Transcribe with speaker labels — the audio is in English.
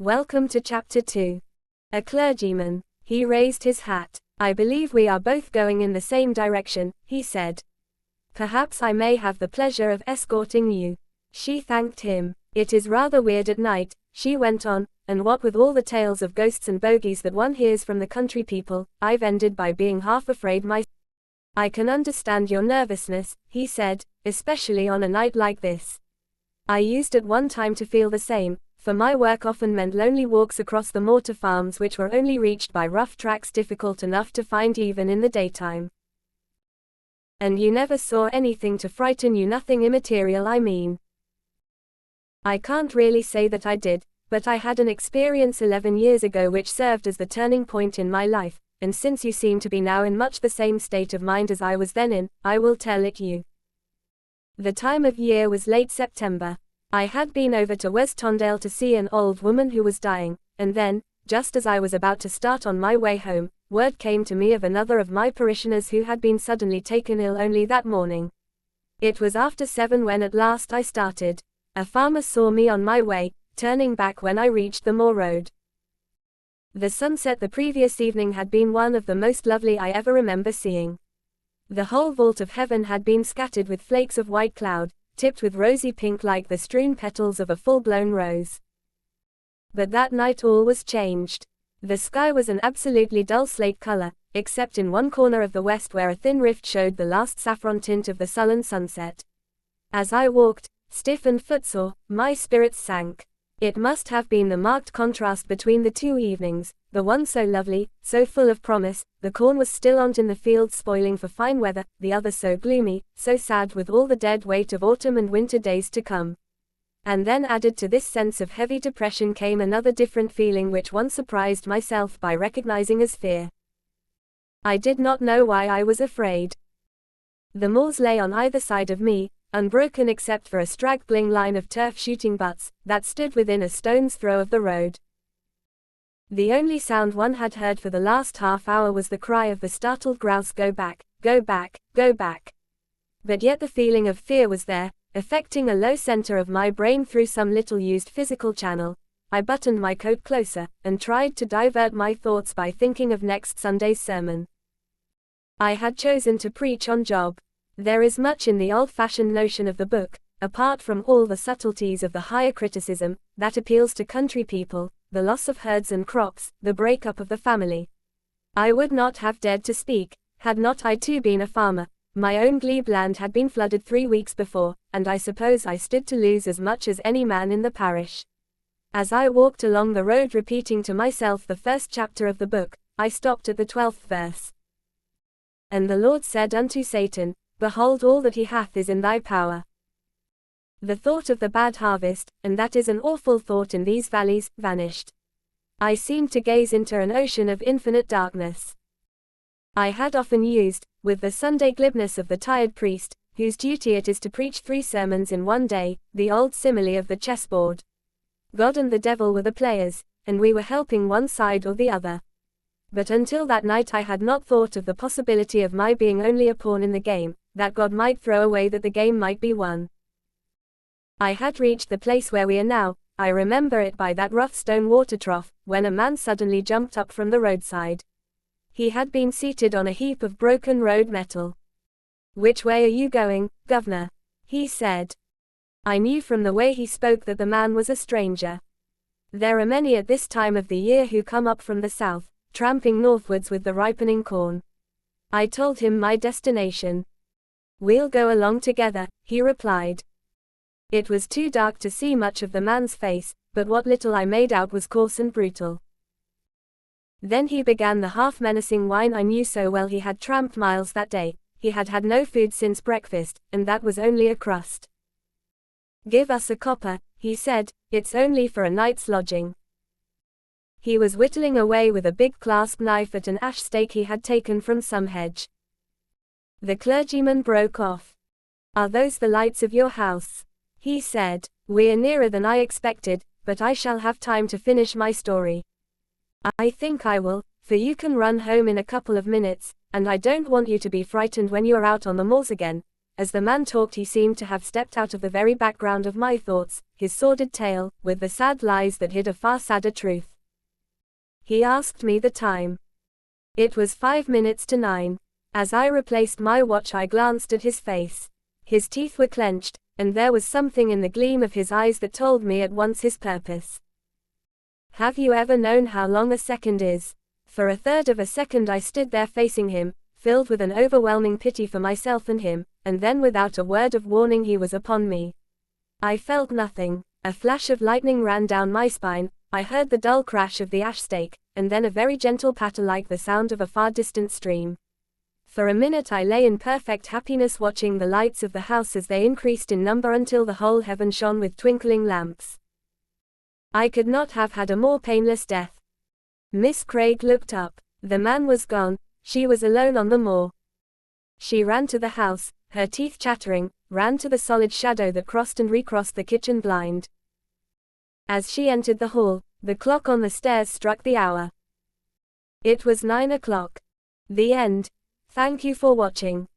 Speaker 1: Welcome to Chapter 2. A clergyman. He raised his hat. I believe we are both going in the same direction, he said. Perhaps I may have the pleasure of escorting you. She thanked him. It is rather weird at night, she went on, and what with all the tales of ghosts and bogies that one hears from the country people, I've ended by being half afraid myself. I can understand your nervousness, he said, especially on a night like this. I used at one time to feel the same, for my work often meant lonely walks across the moor to farms which were only reached by rough tracks difficult enough to find even in the daytime. And you never saw anything to frighten you? Nothing immaterial, I mean. I can't really say that I did, but I had an experience 11 years ago which served as the turning point in my life, and since you seem to be now in much the same state of mind as I was then in, I will tell it you. The time of year was late September. I had been over to West Tondale to see an old woman who was dying, and then, just as I was about to start on my way home, word came to me of another of my parishioners who had been suddenly taken ill only that morning. It was after 7 when at last I started. A farmer saw me on my way, turning back when I reached the moor road. The sunset the previous evening had been one of the most lovely I ever remember seeing. The whole vault of heaven had been scattered with flakes of white cloud, tipped with rosy pink like the strewn petals of a full-blown rose. But that night all was changed. The sky was an absolutely dull slate color, except in one corner of the west where a thin rift showed the last saffron tint of the sullen sunset. As I walked, stiff and footsore, my spirits sank. It must have been the marked contrast between the two evenings, the one so lovely, so full of promise, the corn was still on in the fields spoiling for fine weather, the other so gloomy, so sad with all the dead weight of autumn and winter days to come. And then added to this sense of heavy depression came another different feeling which once surprised myself by recognizing as fear. I did not know why I was afraid. The moors lay on either side of me, unbroken except for a straggling line of turf shooting butts that stood within a stone's throw of the road. The only sound one had heard for the last half hour was the cry of the startled grouse, "Go back, go back, go back." But yet the feeling of fear was there, affecting a low center of my brain through some little used physical channel. I buttoned my coat closer, and tried to divert my thoughts by thinking of next Sunday's sermon. I had chosen to preach on Job. There is much in the old-fashioned notion of the book, apart from all the subtleties of the higher criticism, that appeals to country people, the loss of herds and crops, the breakup of the family. I would not have dared to speak, had not I too been a farmer. My own glebe land had been flooded 3 weeks before, and I suppose I stood to lose as much as any man in the parish. As I walked along the road repeating to myself the first chapter of the book, I stopped at the 12th verse. And the Lord said unto Satan, Behold, all that he hath is in thy power. The thought of the bad harvest, and that is an awful thought in these valleys, vanished. I seemed to gaze into an ocean of infinite darkness. I had often used, with the Sunday glibness of the tired priest, whose duty it is to preach 3 sermons in one day, the old simile of the chessboard. God and the devil were the players, and we were helping one side or the other. But until that night I had not thought of the possibility of my being only a pawn in the game, that God might throw away, that the game might be won. I had reached the place where we are now. I remember it by that rough stone water trough, when a man suddenly jumped up from the roadside. He had been seated on a heap of broken road metal. "Which way are you going, governor?" he said. I knew from the way he spoke that the man was a stranger. There are many at this time of the year who come up from the south, tramping northwards with the ripening corn. I told him my destination. "We'll go along together," he replied. It was too dark to see much of the man's face, but what little I made out was coarse and brutal. Then he began the half-menacing whine I knew so well. He had tramped miles that day, he had had no food since breakfast, and that was only a crust. "Give us a copper," he said, "it's only for a night's lodging." He was whittling away with a big clasp knife at an ash stake he had taken from some hedge. The clergyman broke off. "Are those the lights of your house?" he said. "We're nearer than I expected, but I shall have time to finish my story." "I think I will, for you can run home in a couple of minutes, and I don't want you to be frightened when you are out on the moors again. As the man talked, he seemed to have stepped out of the very background of my thoughts, his sordid tale, with the sad lies that hid a far sadder truth. He asked me the time. It was 5 minutes to 9. As I replaced my watch, I glanced at his face. His teeth were clenched, and there was something in the gleam of his eyes that told me at once his purpose. Have you ever known how long a second is? For a third of a second I stood there facing him, filled with an overwhelming pity for myself and him, and then without a word of warning he was upon me. I felt nothing. A flash of lightning ran down my spine, I heard the dull crash of the ash stake, and then a very gentle patter like the sound of a far distant stream. For a minute I lay in perfect happiness, watching the lights of the house as they increased in number until the whole heaven shone with twinkling lamps. I could not have had a more painless death. Miss Craig looked up. The man was gone, she was alone on the moor. She ran to the house, her teeth chattering, ran to the solid shadow that crossed and recrossed the kitchen blind. As she entered the hall, the clock on the stairs struck the hour. It was 9 o'clock. The end. Thank you for watching.